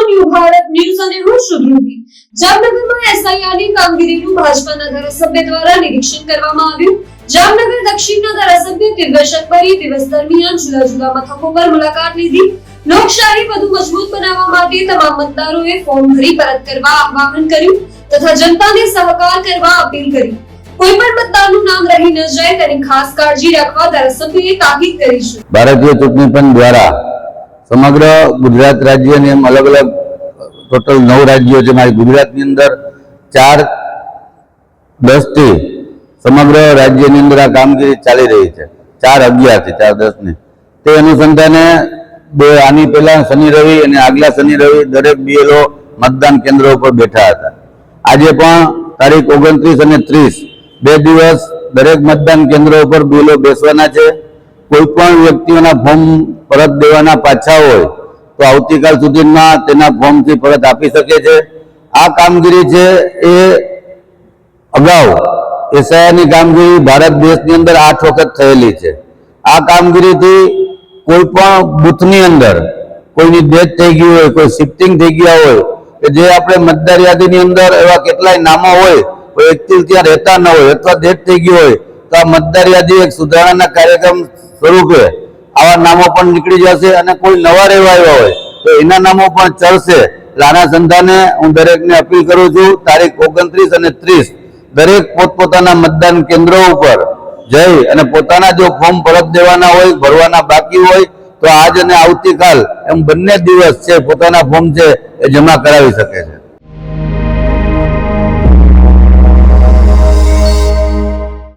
New Bharat news અને હું શુભ્રુતિ। જામનગરમાં એસઆઈઆરની કામગીરીનું ભાજપાના ધારાસભ્ય દ્વારા નિરીક્ષણ કરવામાં આવ્યું। જામનગર દક્ષિણના ધારાસભ્ય દિવ્યશન પરી દિવસ દરમિયાન જુદા જુદા મથકો પર મુલાકાત લીધી। લોકશાહી વધુ મજબૂત બનાવવા માટે તમામ મતદારોએ ફોર્મ ભરી પરત કરવા આહ્વાન કર્યું તથા જનતાને સહકાર કરવા અપીલ કરી। કોઈ પણ મતદારનું નામ રહી ન જાય તેની ખાસ કાળજી રાખવા ધારાસભ્યએ તાકીદ કરી છે। ભારતીય ચૂંટણી પંચ દ્વારા સમગ્ર ગુજરાત રાજ્યની અલગ અલગ ટોટલ 9 રાજ્યો છે। મારી ગુજરાતની અંદર 4-10 થી સમગ્ર રાજ્યની અંદર આ કામગીરી ચાલી રહી છે। 4-11 થી 4-10 ની તે અનુસંધાને આની પહેલા શનિ રવિ અને આગલા શનિ રવિ દરેક બીએલઓ મતદાન કેન્દ્રો ઉપર બેઠા હતા। આજે પણ તારીખ 29 અને 30 બે દિવસ દરેક મતદાન કેન્દ્રો ઉપર બીએલઓ બેસવાના છે। કોઈ પણ વ્યક્તિઓના ફોર્મ પરત દેવાના પાછા હોય તો આવતીકાલ સુધીમાં તેના ફોર્મથી પરત આપી શકે છે। આ કામગીરી છે એ અગાઉ એસઆઈઆરની કામગીરી ભારત દેશની અંદર 8 વખત થયેલી છે। આ કામગીરીથી કોઈ પણ બૂથની અંદર કોઈની ડેથ થઈ ગઈ હોય, કોઈ શિફ્ટિંગ થઈ ગયા હોય કે જે આપણે મતદાર યાદીની અંદર એવા કેટલાય નામો હોય, કોઈ વ્યક્તિ ત્યાં રહેતા ન હોય અથવા ડેથ થઈ ગઈ હોય તો આ મતદાર યાદી એક સુધારણાના કાર્યક્રમ સ્વરૂપે આવા નામો પણ નીકળી જશે અને કોઈ નવા રહેવા આવ્યા હોય તો એના નામો પણ ચડશે। આના સંધાને હું દરેકને અપીલ કરું છું, તારીખ 29 અને 30 દરેક પોતપોતાના મતદાન કેન્દ્રો ઉપર જઈ અને પોતાના જો ફોર્મ પરત દેવાના હોય, ભરવાના બાકી હોય તો આજ અને આવતીકાલ એમ બંને દિવસ છે પોતાના ફોર્મ છે એ જમા કરાવી શકે છે।